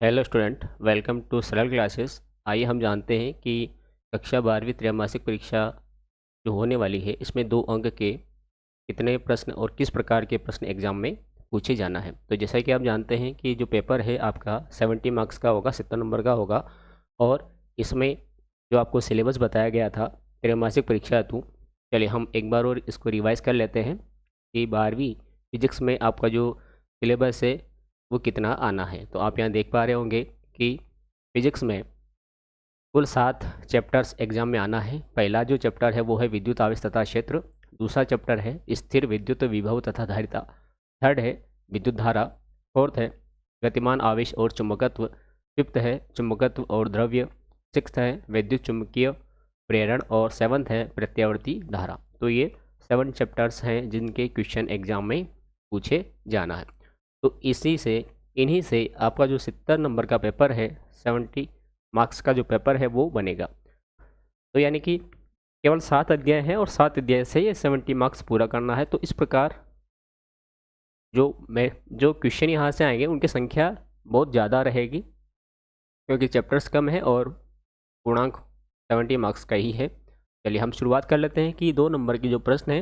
Hello student, welcome to सरल classes. आइए हम जानते हैं कि कक्षा 12वीं त्रैमासिक परीक्षा जो होने वाली है इसमें 2 अंक के कितने प्रश्न और किस प्रकार के प्रश्न एग्जाम में पूछे जाना है। तो जैसा कि आप जानते हैं कि जो पेपर है आपका 70 मार्क्स का होगा, 70 नंबर का होगा। और इसमें जो आपको सिलेबस बताया गया था त्रैमासिक परीक्षा हेतु, चलिए हम एक बार और इसको रिवाइज कर लेते हैं कि 12वीं फिजिक्स में आपका जो सिलेबस है वो कितना आना है। तो आप यहाँ देख पा रहे होंगे कि फिजिक्स में कुल 7 चैप्टर्स एग्जाम में आना है। पहला जो चैप्टर है वो है विद्युत आवेश तथा क्षेत्र। दूसरा चैप्टर है स्थिर विद्युत विभव तथा धारिता। थर्ड है विद्युत धारा। फोर्थ है गतिमान आवेश और चुंबकत्व। फिफ्थ है चुंबकत्व और द्रव्य। सिक्स्थ है विद्युत चुंबकीय प्रेरण। और सेवन्थ है प्रत्यावर्ती धारा। तो ये 7 चैप्टर्स हैं जिनके क्वेश्चन एग्जाम में पूछे जाना है। तो इन्हीं से आपका जो 70 नंबर का पेपर है, 70 मार्क्स का जो पेपर है वो बनेगा। तो यानी कि केवल 7 अध्याय हैं और 7 अध्याय से ये 70 मार्क्स पूरा करना है। तो इस प्रकार जो क्वेश्चन यहाँ से आएंगे उनकी संख्या बहुत ज़्यादा रहेगी, क्योंकि चैप्टर्स कम है और पूर्णांक 70 मार्क्स का ही है। चलिए हम शुरुआत कर लेते हैं कि 2 नंबर की जो प्रश्न है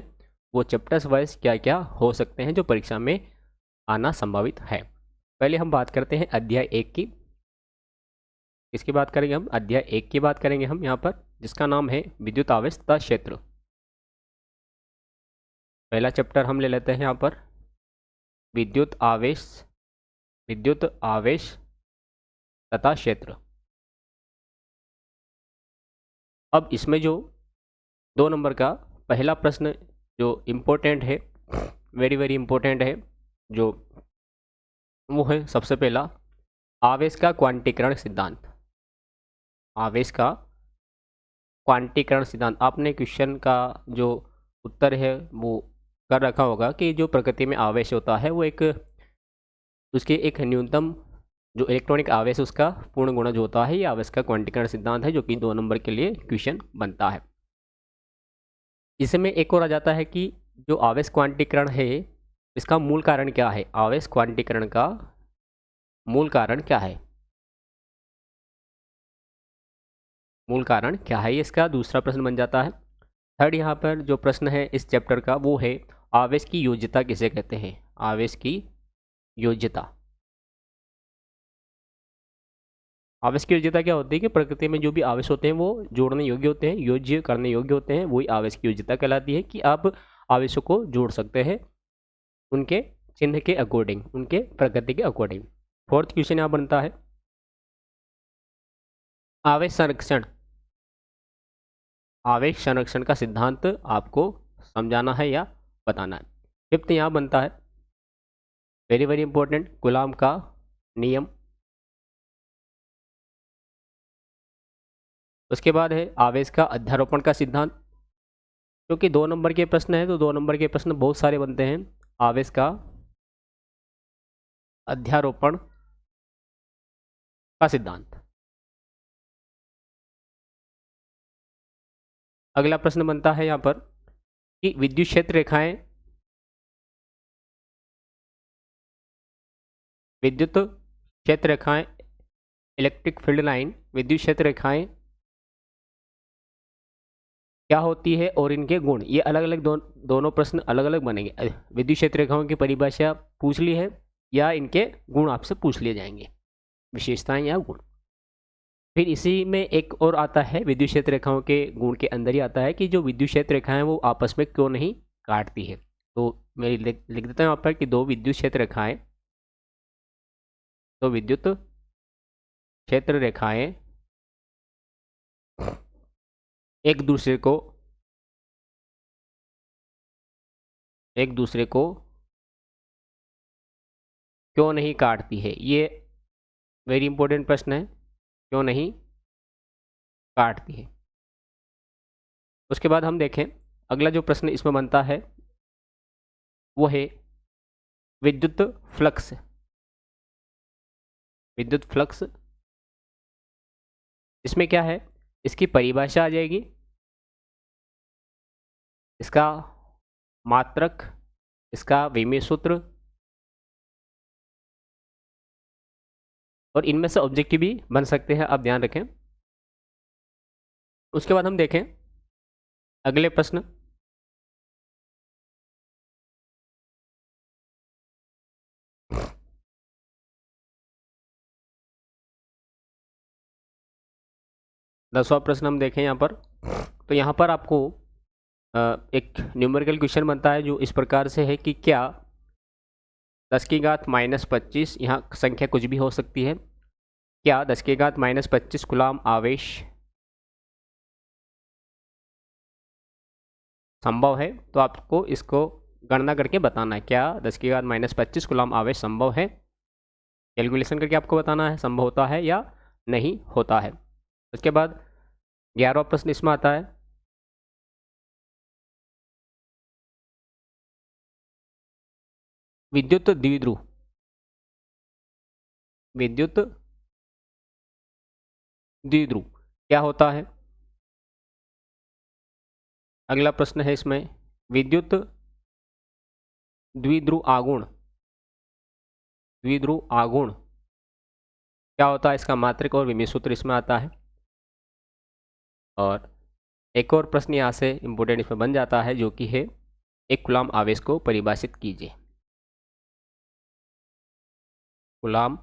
वो चैप्टर्स वाइज क्या क्या हो सकते हैं जो परीक्षा में आना संभावित है। पहले हम बात करते हैं अध्याय 1 की। इसकी बात करेंगे हम, अध्याय 1 की बात करेंगे हम यहाँ पर, जिसका नाम है विद्युत आवेश तथा क्षेत्र। पहला चैप्टर हम ले लेते हैं यहाँ पर, विद्युत आवेश विद्युत आवेश तथा क्षेत्र। अब इसमें जो 2 नंबर का पहला प्रश्न जो इम्पोर्टेंट है, वेरी वेरी इम्पोर्टेंट है, जो वो है सबसे पहला आवेश का क्वांटीकरण सिद्धांत। आवेश का क्वांटीकरण सिद्धांत। आपने क्वेश्चन का जो उत्तर है वो कर रखा होगा कि जो प्रकृति में आवेश होता है वो एक उसके एक न्यूनतम जो इलेक्ट्रॉनिक आवेश उसका पूर्ण गुणज होता है। ये आवेश का क्वांटीकरण सिद्धांत है जो कि 2 नंबर के लिए क्वेश्चन बनता है। इसमें एक और आ जाता है कि जो आवेश क्वांटीकरण है इसका मूल कारण क्या है। आवेश क्वांटीकरण का मूल कारण क्या है, मूल कारण क्या है, ये इसका दूसरा प्रश्न बन जाता है। थर्ड यहाँ पर जो प्रश्न है इस चैप्टर का वो है आवेश की योज्यता किसे कहते हैं। आवेश की योज्यता। आवेश की योज्यता क्या होती है कि प्रकृति में जो भी आवेश होते हैं वो जोड़ने योग्य होते हैं, योज्य करने योग्य होते हैं, वही आवेश की योज्यता कहलाती है कि आप आवेशों को जोड़ सकते हैं उनके चिन्ह के अकॉर्डिंग, उनके प्रकृति के अकॉर्डिंग। फोर्थ क्वेश्चन यहाँ बनता है आवेश संरक्षण। आवेश संरक्षण का सिद्धांत आपको समझाना है या बताना है। फिफ्थ यहाँ बनता है वेरी वेरी इंपॉर्टेंट, कूलाम का नियम। उसके बाद है आवेश का अध्यारोपण का सिद्धांत। क्योंकि 2 नंबर के प्रश्न है तो 2 नंबर के प्रश्न बहुत सारे बनते हैं। आवेश का अध्यारोपण का सिद्धांत। अगला प्रश्न बनता है यहाँ पर कि विद्युत क्षेत्र रेखाएं, विद्युत क्षेत्र रेखाएं, इलेक्ट्रिक फील्ड लाइन, विद्युत क्षेत्र रेखाएं क्या होती है और इनके गुण। ये अलग अलग दोनों प्रश्न अलग अलग बनेंगे। विद्युत क्षेत्र रेखाओं की परिभाषा पूछ ली है या इनके गुण आपसे पूछ लिए जाएंगे, विशेषताएं या गुण। फिर इसी में एक और आता है विद्युत क्षेत्र रेखाओं के गुण के अंदर ही आता है कि जो विद्युत क्षेत्र रेखाएं वो आपस में क्यों नहीं काटती है। तो मैं लिख देता हूँ यहाँ पर कि 2 विद्युत क्षेत्र रेखाएं, तो विद्युत क्षेत्र रेखाएं एक दूसरे को क्यों नहीं काटती है। ये वेरी इंपॉर्टेंट प्रश्न है, क्यों नहीं काटती है। उसके बाद हम देखें अगला जो प्रश्न इसमें बनता है वो है विद्युत फ्लक्स। विद्युत फ्लक्स इसमें क्या है, इसकी परिभाषा आ जाएगी, इसका मात्रक, इसका विमेय सूत्र, और इनमें से ऑब्जेक्टिव भी बन सकते हैं, आप ध्यान रखें। उसके बाद हम देखें अगले प्रश्न। दसवां प्रश्न हम देखें यहाँ पर। तो यहाँ पर आपको एक न्यूमेरिकल क्वेश्चन बनता है जो इस प्रकार से है कि क्या 10⁻−25, यहाँ संख्या कुछ भी हो सकती है, क्या 10⁻−25 कूलाम आवेश संभव है? तो आपको इसको गणना करके बताना है, क्या 10⁻−25 कूलाम आवेश संभव है? कैलकुलेशन करके आपको बताना है संभव होता है या नहीं होता है। उसके बाद 11वां प्रश्न इसमें आता है, विद्युत द्विध्रुव, विद्युत द्विध्रुव क्या होता है? अगला प्रश्न है इसमें, विद्युत द्विध्रुव आघूर्ण, द्विध्रुव आघूर्ण क्या होता है? इसका मात्रक और विमीय सूत्र इसमें आता है। और एक और प्रश्न यहाँ से इम्पोर्टेंट इसमें बन जाता है जो कि है, एक कूलाम आवेश को परिभाषित कीजिए। कूलाम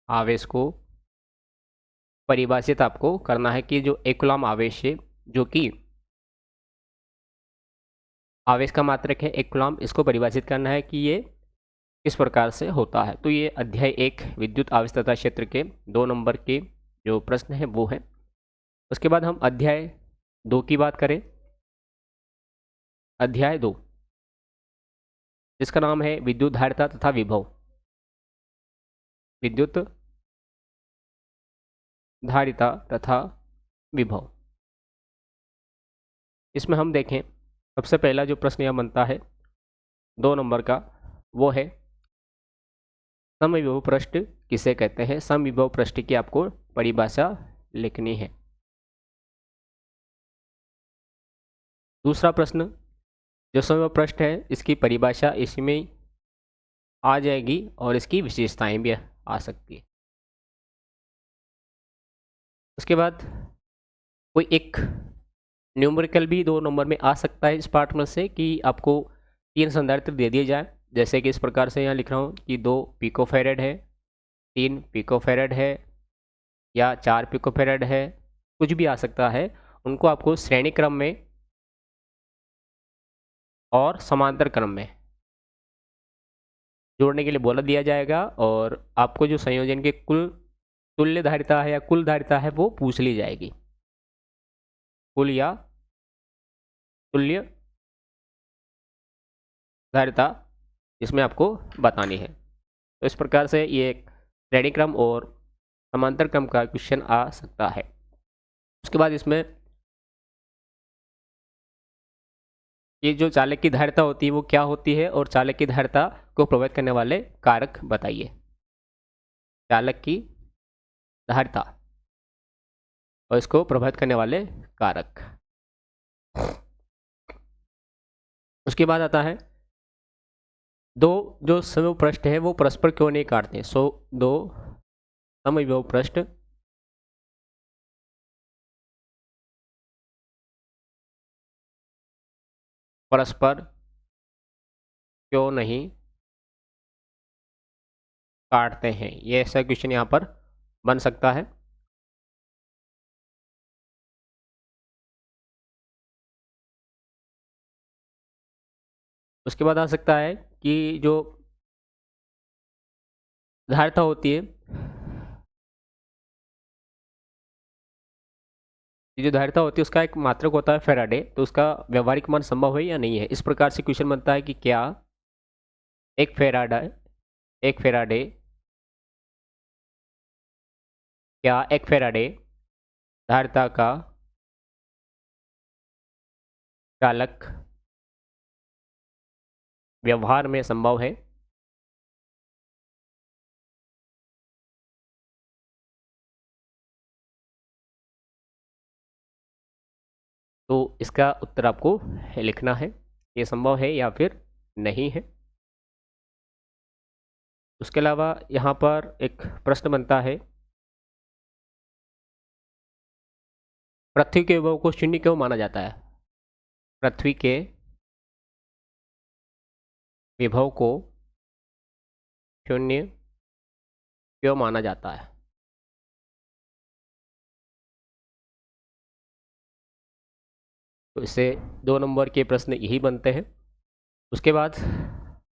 आवेश को परिभाषित आपको करना है कि जो एक कूलाम आवेश है, जो कि आवेश का मात्रक है एक कूलाम, इसको परिभाषित करना है कि ये किस प्रकार से होता है। तो ये अध्याय 1 विद्युत आवेश तथा क्षेत्र के 2 नंबर के जो प्रश्न है वो है। उसके बाद हम अध्याय 2 की बात करें। अध्याय 2 जिसका नाम है विद्युत धारिता तथा विभव, विद्युत धारिता तथा विभव। इसमें हम देखें सबसे पहला जो प्रश्न यह बनता है 2 नंबर का, वो है समविभव पृष्ठ किसे कहते हैं? समविभव पृष्ठ की आपको परिभाषा लिखनी है। दूसरा प्रश्न जो समविभव पृष्ठ है इसकी परिभाषा इसमें आ जाएगी और इसकी विशेषताएं भी आ सकती है। उसके बाद कोई एक न्यूमेरिकल भी 2 नंबर में आ सकता है इस पार्ट में से, कि आपको 3 संधारित्र दे दिए जाए, जैसे कि इस प्रकार से यहाँ लिख रहा हूँ कि 2 पिकोफैरेड है, 3 पिकोफैरेड है या 4 पिकोफैरेड है, कुछ भी आ सकता है। उनको आपको श्रेणी क्रम में और समांतर क्रम में जोड़ने के लिए बोला दिया जाएगा, और आपको जो संयोजन के कुल तुल्य धारिता है या कुल धारिता है वो पूछ ली जाएगी, कुल या तुल्य धारिता इसमें आपको बतानी है। तो इस प्रकार से ये एक श्रेणी क्रम और समांतर क्रम का क्वेश्चन आ सकता है। उसके बाद इसमें ये जो चालक की धारिता होती है वो क्या होती है, और चालक की धारिता को प्रभावित करने वाले कारक बताइए। चालक की धारिता और इसको प्रभावित करने वाले कारक। उसके बाद आता है दो जो समविभव पृष्ठ है वो परस्पर क्यों नहीं काटते? दो समविभव पृष्ठ परस्पर क्यों नहीं काटते हैं, ये ऐसा क्वेश्चन यहाँ पर बन सकता है। उसके बाद आ सकता है कि जो धारिता होती है, ये जो धारिता होती है उसका एक मात्रक होता है फैराडे, तो उसका व्यवहारिक मान संभव है या नहीं है। इस प्रकार से क्वेश्चन बनता है कि क्या एक फैराडे एक फैराडे क्या एक फैराडे धारिता का चालक व्यवहार में संभव है? तो इसका उत्तर आपको लिखना है, ये संभव है या फिर नहीं है। उसके अलावा यहाँ पर एक प्रश्न बनता है, पृथ्वी के विभव को शून्य क्यों माना जाता है? पृथ्वी के विभव को शून्य क्यों माना जाता है? तो इससे 2 नंबर के प्रश्न यही बनते हैं। उसके बाद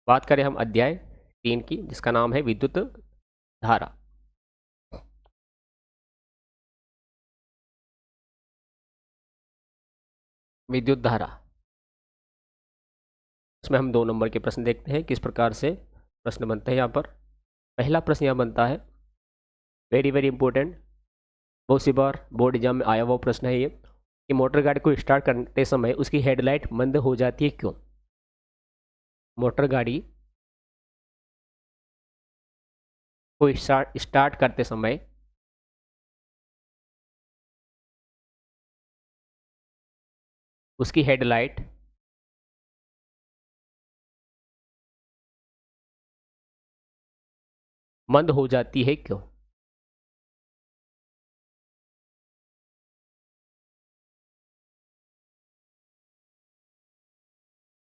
बात करें हम अध्याय 3 की, जिसका नाम है विद्युत धारा। विद्युत धारा, इसमें हम 2 नंबर के प्रश्न देखते हैं किस प्रकार से प्रश्न बनते हैं। यहाँ पर पहला प्रश्न यहाँ बनता है, वेरी वेरी इंपॉर्टेंट, बहुत सी बार बोर्ड एग्जाम में आया हुआ प्रश्न है ये, कि मोटर गाड़ी को स्टार्ट करते समय उसकी हेडलाइट मंद हो जाती है क्यों? मोटर गाड़ी को स्टार्ट करते समय उसकी हेडलाइट मंद हो जाती है क्यों?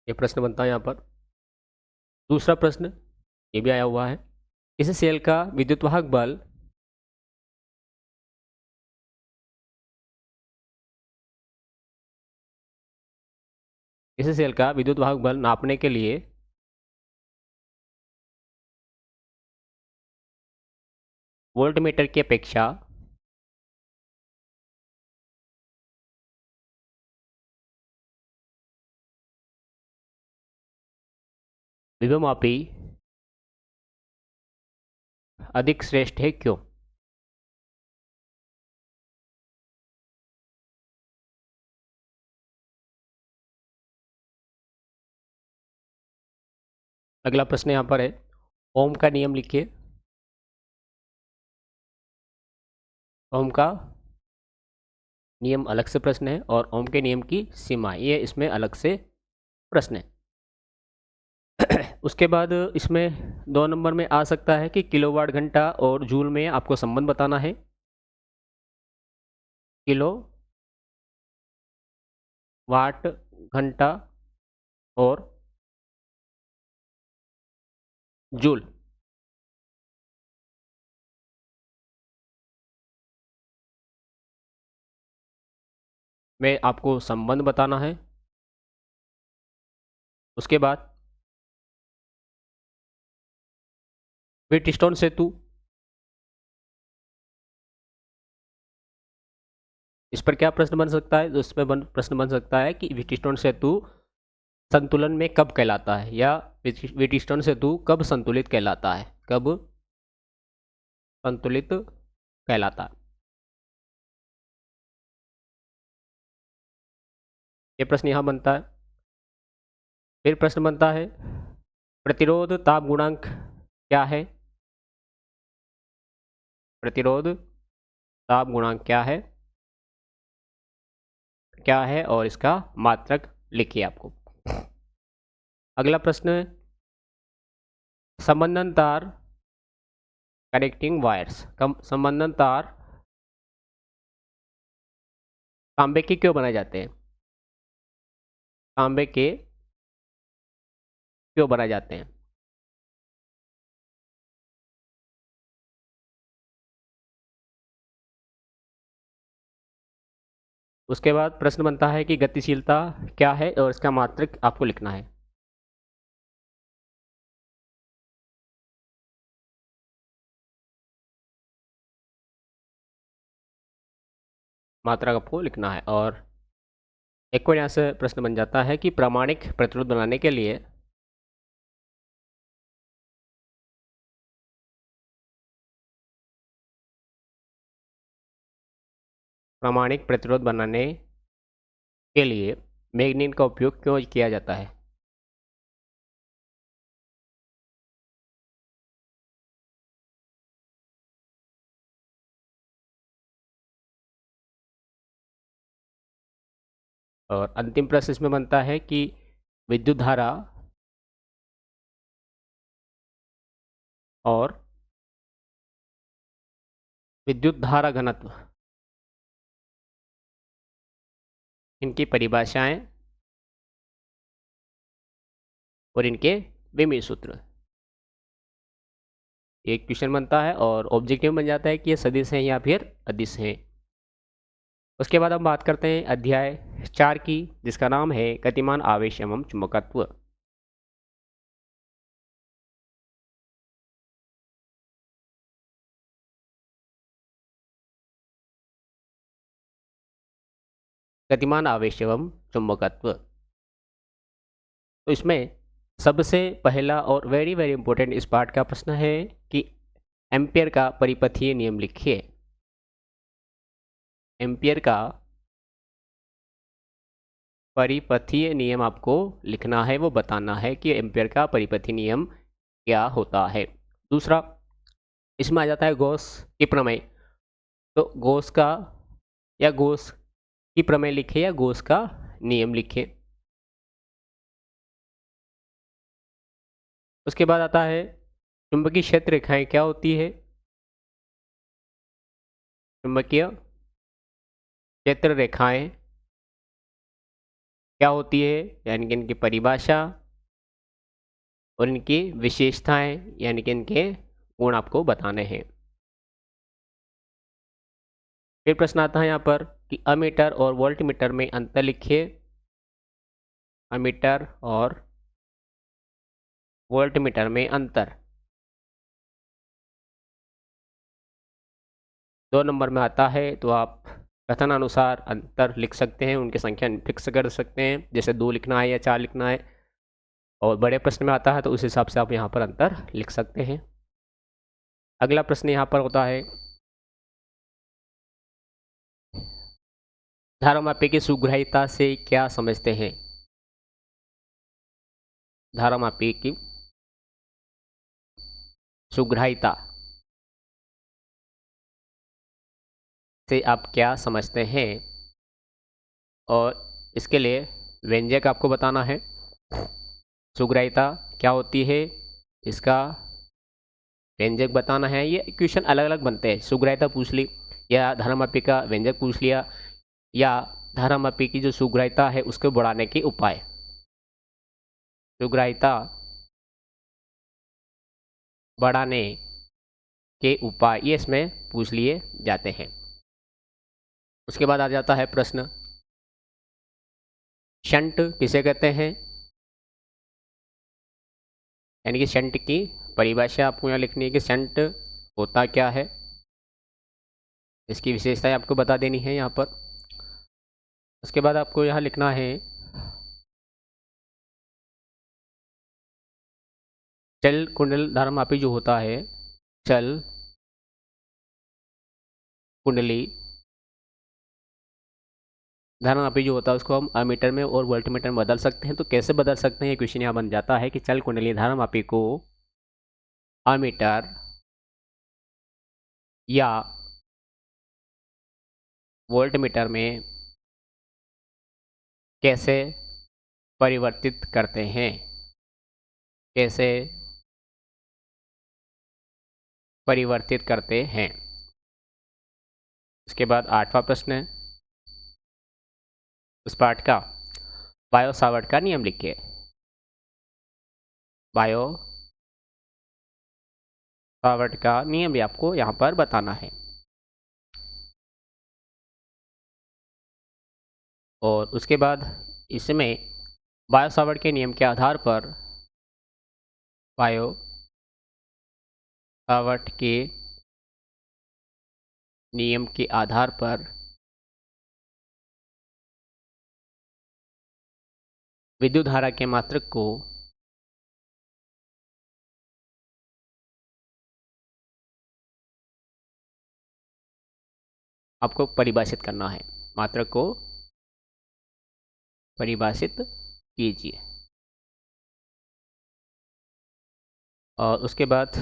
ये प्रश्न बनता है यहाँ पर। दूसरा प्रश्न ये भी आया हुआ है, इस सेल का विद्युतवाहक बल इस सेल का विद्युतवाहक बल नापने के लिए वोल्टमीटर की अपेक्षा विभवमापी अधिक श्रेष्ठ है क्यों? अगला प्रश्न यहाँ पर है, ओम का नियम लिखिए। ओम का नियम अलग से प्रश्न है और ओम के नियम की सीमा ये इसमें अलग से प्रश्न है। उसके बाद इसमें 2 नंबर में आ सकता है कि किलोवाट घंटा और जूल में आपको संबंध बताना है। किलो वाट घंटा और जूल में आपको संबंध बताना है। उसके बाद व्हीटस्टोन सेतु, इस पर क्या प्रश्न बन सकता है? तो इसमें प्रश्न बन सकता है कि व्हीटस्टोन सेतु संतुलन में कब कहलाता है, या व्हीटस्टोन सेतु कब संतुलित कहलाता है, कब संतुलित कहलाता है। ये प्रश्न यहाँ बनता है। फिर प्रश्न बनता है, प्रतिरोध ताप गुणांक क्या है? प्रतिरोध ताप गुणांक क्या है और इसका मात्रक लिखिए आपको। अगला प्रश्न है, संबंधन तार कनेक्टिंग वायर्स, संबंधन तार तांबे के क्यों बनाए जाते हैं? तांबे के क्यों बनाए जाते हैं? उसके बाद प्रश्न बनता है कि गतिशीलता क्या है और इसका मात्रक आपको लिखना है। मात्रक आपको लिखना है। और एक और यहाँ से प्रश्न बन जाता है कि प्रामाणिक प्रतिरोध बनाने के लिए प्रामाणिक प्रतिरोध बनाने के लिए मैग्नीन का उपयोग क्यों किया जाता है? और अंतिम प्रश्न इसमें बनता है कि विद्युत धारा और विद्युत धारा घनत्व, इनकी परिभाषाएं और इनके विमीय सूत्र। एक क्वेश्चन बनता है और ऑब्जेक्टिव बन जाता है कि ये सदिश हैं या फिर अदिश हैं। उसके बाद हम बात करते हैं अध्याय 4 की, जिसका नाम है गतिमान आवेश एवं चुंबकत्व। गतिमान आवेश एवं चुंबकत्व। तो इसमें सबसे पहला और वेरी वेरी इंपॉर्टेंट इस पार्ट का प्रश्न है कि एम्पियर का परिपथीय नियम लिखिए। एम्पियर का परिपथीय नियम आपको लिखना है, वो बताना है कि एम्पियर का परिपथीय नियम क्या होता है। दूसरा, इसमें आ जाता है गॉस की प्रमेय। तो गॉस का या गॉस की प्रमेय लिखे या गॉस का नियम लिखे। उसके बाद आता है चुंबकीय क्षेत्र रेखाएं क्या होती है। चुंबकीय क्षेत्र रेखाएं क्या होती है, यानी कि इनकी परिभाषा और इनकी विशेषताएं, यानी कि इनके गुण आपको बताने हैं। फिर प्रश्न आता है यहाँ पर कि अमीटर और वोल्टमीटर में अंतर लिखिए। अमीटर और वोल्टमीटर में अंतर 2 नंबर में आता है, तो आप कथन अनुसार अंतर लिख सकते हैं, उनकी संख्या फिक्स कर सकते हैं, जैसे 2 लिखना है या 4 लिखना है। और बड़े प्रश्न में आता है तो उस हिसाब से आप यहाँ पर अंतर लिख सकते हैं। अगला प्रश्न यहाँ पर होता है धारामापी की सुग्राह्यता से क्या समझते हैं। धारामापी की सुग्राह्यता से आप क्या समझते हैं, और इसके लिए व्यंजक आपको बताना है। सुग्राह्यता क्या होती है, इसका व्यंजक बताना है। ये क्वेश्चन अलग अलग बनते हैं, सुग्राह्यता पूछ ली या धारामापी का व्यंजक पूछ लिया या धारामापी की जो सुग्राह्यता है उसको बढ़ाने के उपाय। सुग्राह्यता बढ़ाने के उपाय ये इसमें पूछ लिए जाते हैं। उसके बाद आ जाता है प्रश्न शंट किसे कहते हैं, यानी कि शंट की परिभाषा आपको यहाँ लिखनी है कि शंट होता क्या है, इसकी विशेषताएं आपको बता देनी है यहाँ पर। उसके बाद आपको यहाँ लिखना है चल कुंडल धारामापी जो होता है, चल कुंडली धारामापी जो होता है उसको हम अमीटर में और वोल्टमीटर में बदल सकते हैं। तो कैसे बदल सकते हैं, ये क्वेश्चन यहाँ बन जाता है कि चल कुंडली धारामापी को अमीटर या वोल्टमीटर में कैसे परिवर्तित करते हैं, कैसे परिवर्तित करते हैं। उसके बाद 8वां प्रश्न है उस पाठ का, बायो सावर्ट का नियम लिखिए। बायो सावर्ट का नियम भी आपको यहाँ पर बताना है। और उसके बाद इसमें बायो सावर्ट के नियम के आधार पर बायो सावर्ट के नियम के आधार पर विद्युत धारा के मात्रक को आपको परिभाषित करना है, मात्रक को परिभाषित कीजिए। और उसके बाद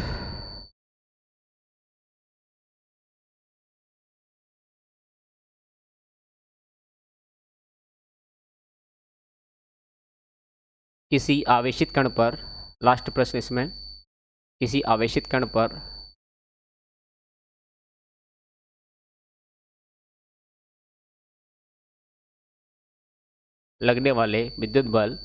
किसी आवेशित कण पर, लास्ट प्रश्न इसमें, किसी आवेशित कण पर लगने वाले विद्युत बल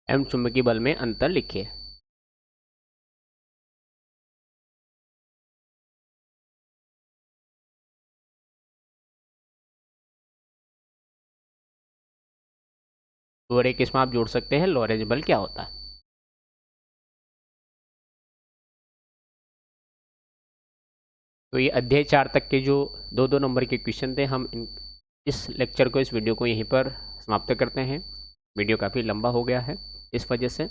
एवं चुंबकीय बल में अंतर लिखिए। और एक इसमें आप जोड़ सकते हैं लॉरेंज बल क्या होता है। तो ये अध्याय 4 तक के जो 2-2 नंबर के क्वेश्चन थे, हम इस लेक्चर को, इस वीडियो को यहीं पर समाप्त करते हैं। वीडियो काफ़ी लंबा हो गया है इस वजह से।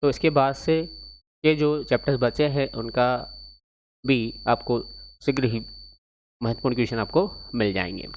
तो इसके बाद से ये जो चैप्टर्स बचे हैं उनका भी आपको शीघ्र ही महत्वपूर्ण क्वेश्चन आपको मिल जाएंगे।